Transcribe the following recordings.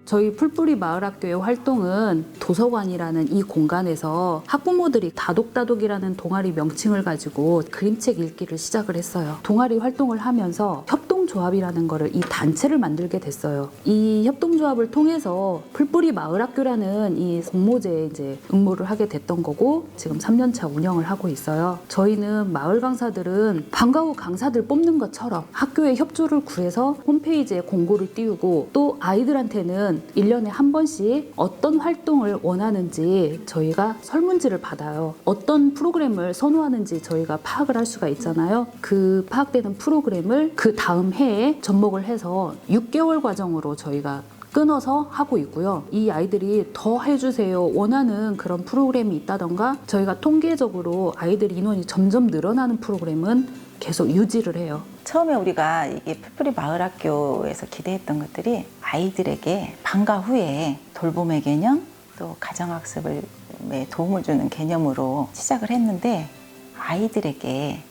저희 풀뿌리 마을학교의 활동은 도서관이라는 이 공간에서 학부모들이 다독다독이라는 동아리 명칭을 가지고 그림책 읽기를 시작을 했어요. 동아리 활동을 하면서 협동조합이라는 거를 이 단체를 만들게 됐어요. 이 협동조합을 통해서 풀뿌리 마을학교라는 이 공모제에 이제 응모를 하게 됐던 거고 지금 3년차 운영을 하고 있어요. 저희는 마을 강사들은 방과 후 강사들 뽑는 것처럼 학교에 협조를 구해서 홈페이지에 공고를 띄우고 또 아이들한테는 1년에 한 번씩 어떤 활동을 원하는지 저희가 설문지를 받아요. 어떤 프로그램을 선호하는지 저희가 파악을 할 수가 있잖아요. 그 파악되는 프로그램을 그 다음 해에 접목을 해서 6개월 과정으로 저희가 끊어서 하고 있고요. 이 아이들이 더 해주세요 원하는 그런 프로그램이 있다던가 저희가 통계적으로 아이들 인원이 점점 늘어나는 프로그램은 계속 유지를 해요. 처음에 우리가 이게 풀뿌리 마을학교에서 기대했던 것들이 아이들에게 방과 후에 돌봄의 개념 또 가정학습에 도움을 주는 개념으로 시작을 했는데 아이들에게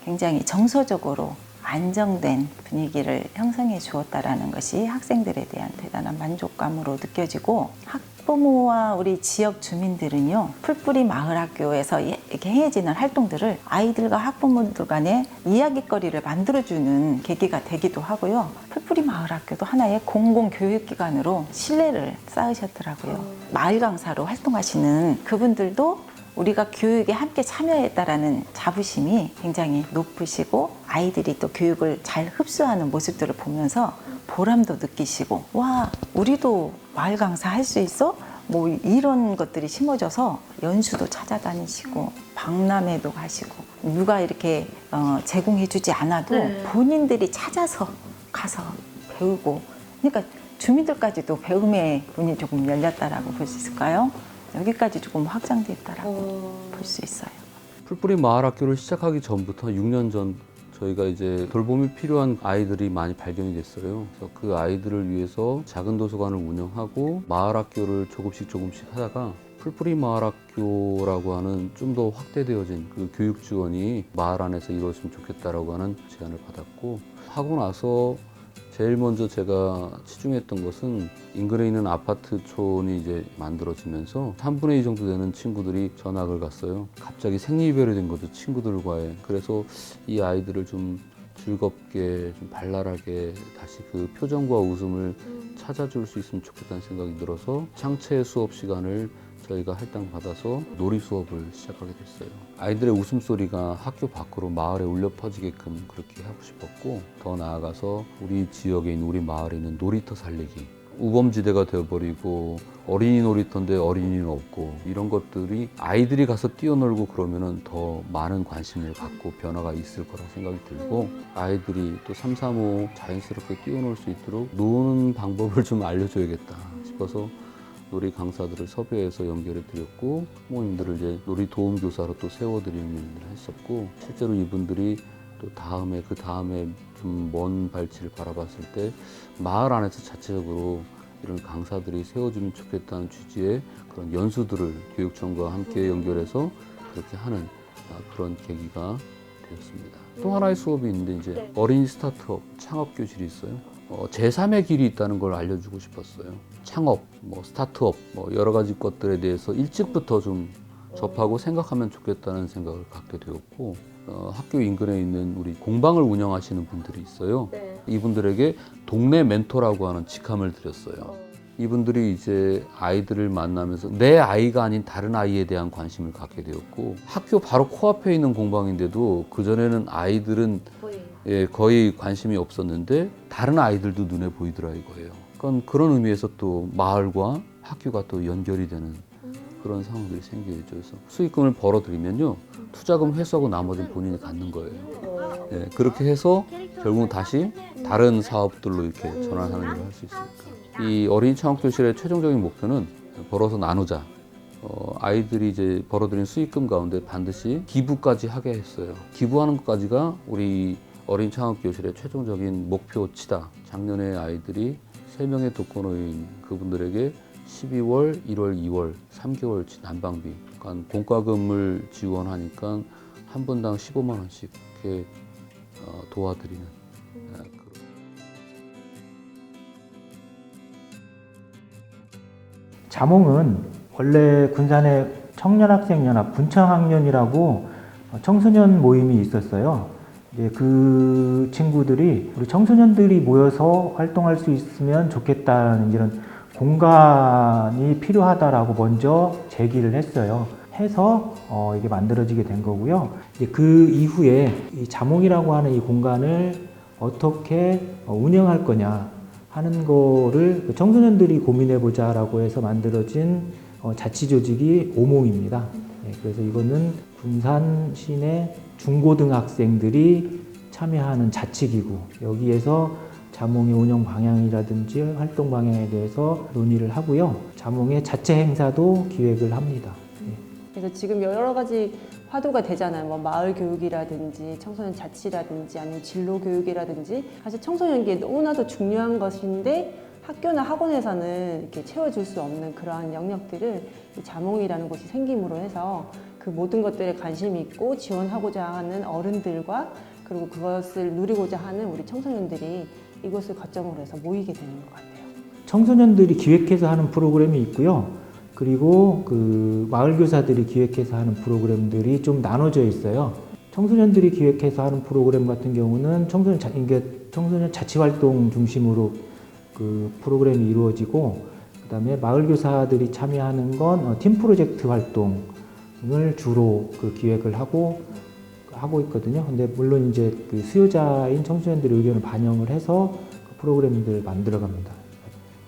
굉장히 정서적으로 안정된 분위기를 형성해 주었다라는 것이 학생들에 대한 대단한 만족감으로 느껴지고 학부모와 우리 지역 주민들은요 풀뿌리 마을학교에서 이렇게 행해지는 활동들을 아이들과 학부모들 간에 이야깃거리를 만들어주는 계기가 되기도 하고요. 풀뿌리 마을학교도 하나의 공공교육기관으로 신뢰를 쌓으셨더라고요. 마을 강사로 활동하시는 그분들도 우리가 교육에 함께 참여했다라는 자부심이 굉장히 높으시고 아이들이 또 교육을 잘 흡수하는 모습들을 보면서 보람도 느끼시고 와 우리도 마을 강사 할 수 있어? 뭐 이런 것들이 심어져서 연수도 찾아다니시고 박람회도 가시고 누가 이렇게 제공해 주지 않아도 본인들이 찾아서 가서 배우고 그러니까 주민들까지도 배움의 문이 조금 열렸다라고 볼 수 있을까요? 여기까지 조금 확장됐다라고 볼 수 있어요. 풀뿌리 마을학교를 시작하기 전부터 6년 전 저희가 이제 돌봄이 필요한 아이들이 많이 발견이 됐어요. 그래서 그 아이들을 위해서 작은 도서관을 운영하고 마을학교를 조금씩 하다가 풀뿌리 마을학교라고 하는 좀 더 확대되어진 그 교육 지원이 마을 안에서 이루어졌으면 좋겠다라고 하는 제안을 받았고 하고 나서 제일 먼저 제가 치중했던 것은 인근에 있는 아파트촌이 이제 만들어지면서 3분의 2 정도 되는 친구들이 전학을 갔어요. 갑자기 생리별이 된 거죠, 친구들과의. 그래서 이 아이들을 좀 즐겁게, 좀 발랄하게 다시 그 표정과 웃음을 찾아줄 수 있으면 좋겠다는 생각이 들어서 창체 수업 시간을 저희가 할당받아서 놀이 수업을 시작하게 됐어요. 아이들의 웃음소리가 학교 밖으로 마을에 울려 퍼지게끔 그렇게 하고 싶었고 더 나아가서 우리 지역에 있는 우리 마을에 있는 놀이터 살리기 우범지대가 되어버리고 어린이 놀이터인데 어린이는 없고 이런 것들이 아이들이 가서 뛰어놀고 그러면은 더 많은 관심을 갖고 변화가 있을 거라 생각이 들고 아이들이 또 3, 3, 5 자연스럽게 뛰어놀 수 있도록 노는 방법을 좀 알려줘야겠다 싶어서 놀이 강사들을 섭외해서 연결해 드렸고 부모님들을 이제 놀이 도움 교사로 또 세워드리는 일을 했었고 실제로 이분들이 또 그 다음에 좀 먼 발치를 바라봤을 때 마을 안에서 자체적으로 이런 강사들이 세워주면 좋겠다는 취지의 그런 연수들을 교육청과 함께 연결해서 그렇게 하는 그런 계기가 되었습니다. 또 하나의 수업이 있는데 이제 어린이 스타트업 창업 교실이 있어요. 제3의 길이 있다는 걸 알려주고 싶었어요. 창업, 스타트업, 여러 가지 것들에 대해서 일찍부터 좀 접하고 생각하면 좋겠다는 생각을 갖게 되었고 학교 인근에 있는 우리 공방을 운영하시는 분들이 있어요. 이분들에게 동네 멘토라고 하는 직함을 드렸어요. 이분들이 이제 아이들을 만나면서 내 아이가 아닌 다른 아이에 대한 관심을 갖게 되었고 학교 바로 코앞에 있는 공방인데도 그전에는 아이들은 거의 관심이 없었는데 다른 아이들도 눈에 보이더라 이거예요. 그러니까 그런 의미에서 또 마을과 학교가 또 연결이 되는 그런 상황들이 생겨있죠. 그래서 수익금을 벌어들이면요 투자금 회수하고 나머지는 본인이 갖는 거예요. 그렇게 해서 결국 다시 다른 사업들로 이렇게 전환하는 일을 할 수 있으니까 이 어린이 창업교실의 최종적인 목표는 벌어서 나누자. 아이들이 이제 벌어들인 수익금 가운데 반드시 기부까지 하게 했어요. 기부하는 것까지가 우리 어린이 창업교실의 최종적인 목표치다. 작년에 아이들이 3명의 독거노인 그분들에게 12월, 1월, 2월 3개월치 난방비 그러니까 공과금을 지원하니까 한 분당 15만 원씩 이렇게 어, 도와드리는 그런. 3개월, 1월, 2월 3개월치 난방비 그러니까 공과금을 지원하니까 한 분당 15만 원씩 이렇게 도와드리는. 자몽은 원래 군산의 청년학생연합 군청학년이라고 청소년 모임이 있었어요. 이제 그 친구들이 우리 청소년들이 모여서 활동할 수 있으면 좋겠다는 이런 공간이 필요하다라고 먼저 제기를 했어요. 해서 이게 만들어지게 된 거고요. 이제 그 이후에 이 자몽이라고 하는 이 공간을 어떻게 운영할 거냐 하는 거를 청소년들이 고민해 보자라고 해서 만들어진 자치조직이 오몽입니다. 그래서 이거는 군산 시내 중고등학생들이 참여하는 자치기구, 여기에서 자몽의 운영 방향이라든지 활동 방향에 대해서 논의를 하고요. 자몽의 자체 행사도 기획을 합니다. 그래서 지금 여러 가지 화두가 되잖아요. 뭐 마을 교육이라든지 청소년 자치라든지 아니면 진로 교육이라든지 사실 청소년기에 너무나도 중요한 것인데 학교나 학원에서는 이렇게 채워줄 수 없는 그러한 영역들을 이 자몽이라는 곳이 생김으로 해서 그 모든 것들에 관심이 있고 지원하고자 하는 어른들과 그리고 그것을 누리고자 하는 우리 청소년들이 이곳을 거점으로 해서 모이게 되는 것 같아요. 청소년들이 기획해서 하는 프로그램이 있고요. 그리고 그 마을교사들이 기획해서 하는 프로그램들이 좀 나눠져 있어요. 청소년들이 기획해서 하는 프로그램 같은 경우는 청소년 자치활동 중심으로 그 프로그램이 이루어지고, 그다음에 마을교사들이 참여하는 건 팀 프로젝트 활동을 주로 그 기획을 하고 있거든요. 근데 물론 이제 그 수요자인 청소년들의 의견을 반영을 해서 그 프로그램들을 만들어 갑니다.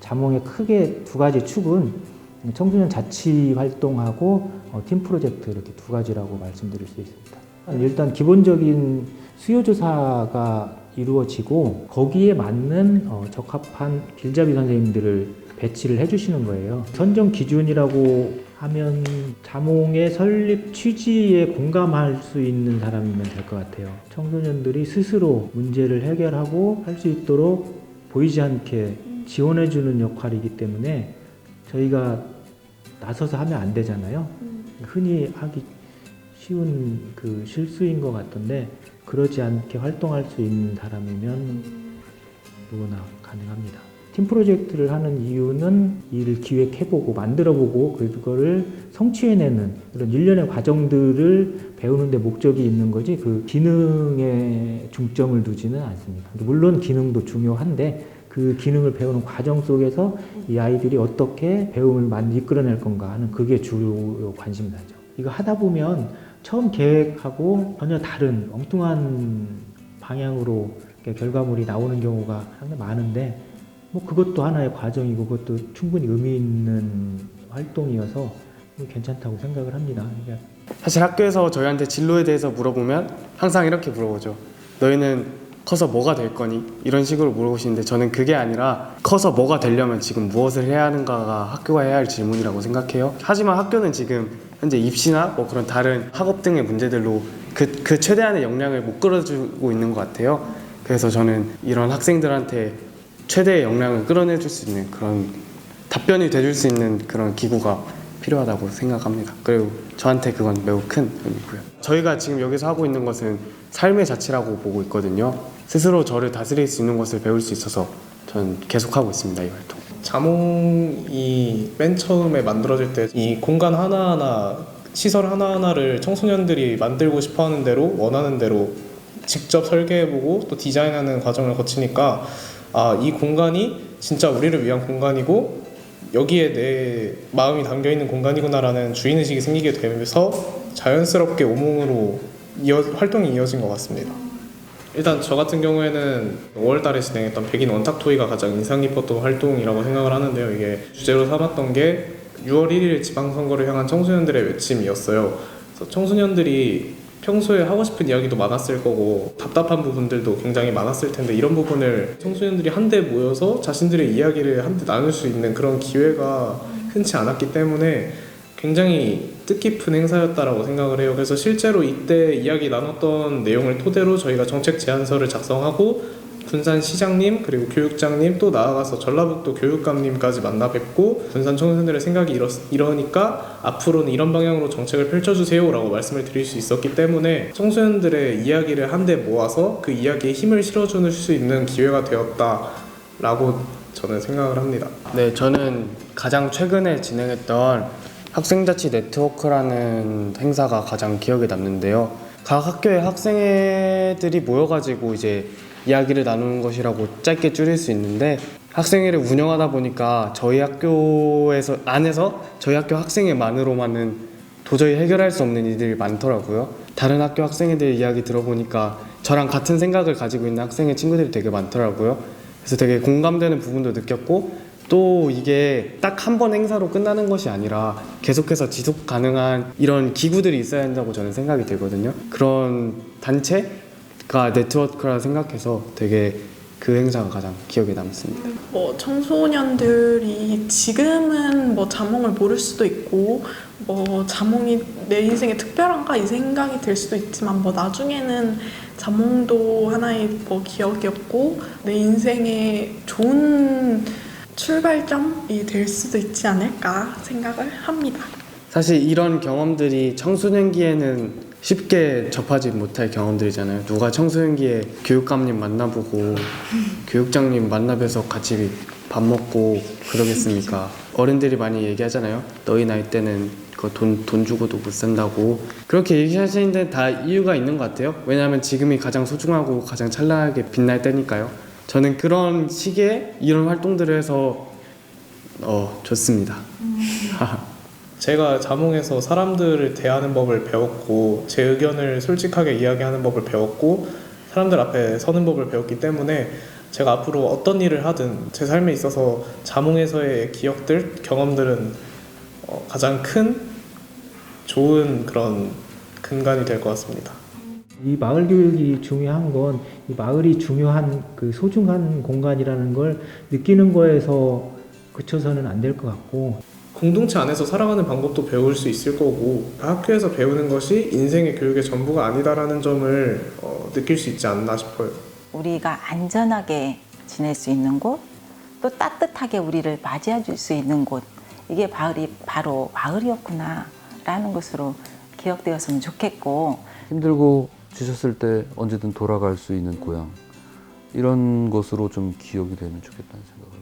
자몽의 크게 두 가지 축은 청소년 자치 활동하고 팀 프로젝트 이렇게 두 가지라고 말씀드릴 수 있습니다. 일단 기본적인 수요조사가 이루어지고 거기에 맞는 적합한 길잡이 선생님들을 배치를 해주시는 거예요. 선정 기준이라고 하면 자몽의 설립 취지에 공감할 수 있는 사람이면 될 것 같아요. 청소년들이 스스로 문제를 해결하고 할 수 있도록 보이지 않게 지원해주는 역할이기 때문에 저희가 나서서 하면 안 되잖아요. 흔히 하기 쉬운 그 실수인 것 같던데 그러지 않게 활동할 수 있는 사람이면 누구나 가능합니다. 팀 프로젝트를 하는 이유는 일을 기획해보고 만들어보고 그거를 성취해내는 그런 일련의 과정들을 배우는 데 목적이 있는 거지 그 기능에 중점을 두지는 않습니다. 물론 기능도 중요한데 그 기능을 배우는 과정 속에서 이 아이들이 어떻게 배움을 이끌어낼 건가 하는 그게 주요 관심사죠. 이거 하다 보면 처음 계획하고 전혀 다른 엉뚱한 방향으로 결과물이 나오는 경우가 상당히 많은데 뭐 그것도 하나의 과정이고 그것도 충분히 의미 있는 활동이어서 괜찮다고 생각을 합니다. 그러니까 사실 학교에서 저희한테 진로에 대해서 물어보면 항상 이렇게 물어보죠. 너희는 커서 뭐가 될 거니? 이런 식으로 물어보시는데 저는 그게 아니라 커서 뭐가 되려면 지금 무엇을 해야 하는가가 학교가 해야 할 질문이라고 생각해요. 하지만 학교는 지금 현재 입시나 뭐 그런 다른 학업 등의 문제들로 그 최대한의 역량을 못 끌어주고 있는 것 같아요. 그래서 저는 이런 학생들한테 최대의 역량을 끌어내줄 수 있는 그런 답변이 돼줄 수 있는 그런 기구가 필요하다고 생각합니다. 그리고 저한테 그건 매우 큰 의미고요. 저희가 지금 여기서 하고 있는 것은 삶의 자치라고 보고 있거든요. 스스로 저를 다스릴 수 있는 것을 배울 수 있어서 저는 계속하고 있습니다. 이 활동. 자몽이 맨 처음에 만들어질 때 이 공간 하나하나 시설 하나하나를 청소년들이 만들고 싶어하는 대로 원하는 대로 직접 설계해보고 또 디자인하는 과정을 거치니까 이 공간이 진짜 우리를 위한 공간이고 여기에 내 마음이 담겨있는 공간이구나라는 주인의식이 생기게 되면서 자연스럽게 오몽으로 활동이 이어진 것 같습니다. 일단 저 같은 경우에는 5월달에 진행했던 백인 원탁토이가 가장 인상 깊었던 활동이라고 생각을 하는데요. 이게 주제로 삼았던 게 6월 1일 지방선거를 향한 청소년들의 외침이었어요. 그래서 청소년들이 평소에 하고 싶은 이야기도 많았을 거고 답답한 부분들도 굉장히 많았을 텐데 이런 부분을 청소년들이 한데 모여서 자신들의 이야기를 한데 나눌 수 있는 그런 기회가 흔치 않았기 때문에 굉장히 뜻깊은 행사였다라고 생각을 해요. 그래서 실제로 이때 이야기 나눴던 내용을 토대로 저희가 정책 제안서를 작성하고 군산시장님 그리고 교육장님 또 나아가서 전라북도 교육감님까지 만나 뵙고 군산 청소년들의 생각이 이러니까 앞으로는 이런 방향으로 정책을 펼쳐주세요 라고 말씀을 드릴 수 있었기 때문에 청소년들의 이야기를 한데 모아서 그 이야기에 힘을 실어줄 수 있는 기회가 되었다라고 저는 생각을 합니다. 네, 저는 가장 최근에 진행했던 학생자치 네트워크라는 행사가 가장 기억에 남는데요. 각 학교의 학생회들이 모여가지고 이제 이야기를 나누는 것이라고 짧게 줄일 수 있는데, 학생회를 운영하다 보니까 저희 학교에서 안에서 저희 학교 학생회만으로만은 도저히 해결할 수 없는 일들이 많더라고요. 다른 학교 학생회들 이야기 들어보니까 저랑 같은 생각을 가지고 있는 학생회 친구들이 되게 많더라고요. 그래서 되게 공감되는 부분도 느꼈고, 또 이게 딱 한 번 행사로 끝나는 것이 아니라 계속해서 지속 가능한 이런 기구들이 있어야 한다고 저는 생각이 들거든요. 그런 단체가 네트워크라 생각해서 되게 그 행사가 가장 기억에 남습니다. 뭐 청소년들이 지금은 뭐 자몽을 모를 수도 있고 뭐 자몽이 내 인생에 특별한가 이 생각이 들 수도 있지만 뭐 나중에는 자몽도 하나의 뭐 기억이었고 내 인생에 좋은 출발점이 될 수도 있지 않을까 생각을 합니다. 사실 이런 경험들이 청소년기에는 쉽게 접하지 못할 경험들이잖아요. 누가 청소년기에 교육감님 만나보고 교육장님 만나뵈서 같이 밥 먹고 그러겠습니까? 어른들이 많이 얘기하잖아요. 너희 나이 때는 그거 돈 주고도 못 산다고. 그렇게 얘기하시는데 다 이유가 있는 것 같아요. 왜냐하면 지금이 가장 소중하고 가장 찬란하게 빛날 때니까요. 저는 그런 시기에 이런 활동들을 해서 좋습니다. 제가 자몽에서 사람들을 대하는 법을 배웠고 제 의견을 솔직하게 이야기하는 법을 배웠고 사람들 앞에 서는 법을 배웠기 때문에 제가 앞으로 어떤 일을 하든 제 삶에 있어서 자몽에서의 기억들, 경험들은 가장 큰 좋은 그런 근간이 될 것 같습니다. 이 마을 교육이 중요한 건 이 마을이 중요한 그 소중한 공간이라는 걸 느끼는 거에서 그쳐서는 안 될 것 같고, 공동체 안에서 살아가는 방법도 배울 수 있을 거고 학교에서 배우는 것이 인생의 교육의 전부가 아니다라는 점을 느낄 수 있지 않나 싶어요. 우리가 안전하게 지낼 수 있는 곳, 또 따뜻하게 우리를 맞이해 줄 수 있는 곳, 이게 바로 마을이었구나 라는 것으로 기억되었으면 좋겠고, 힘들고 지쳤을 때 언제든 돌아갈 수 있는 고향, 이런 것으로 좀 기억이 되면 좋겠다는 생각을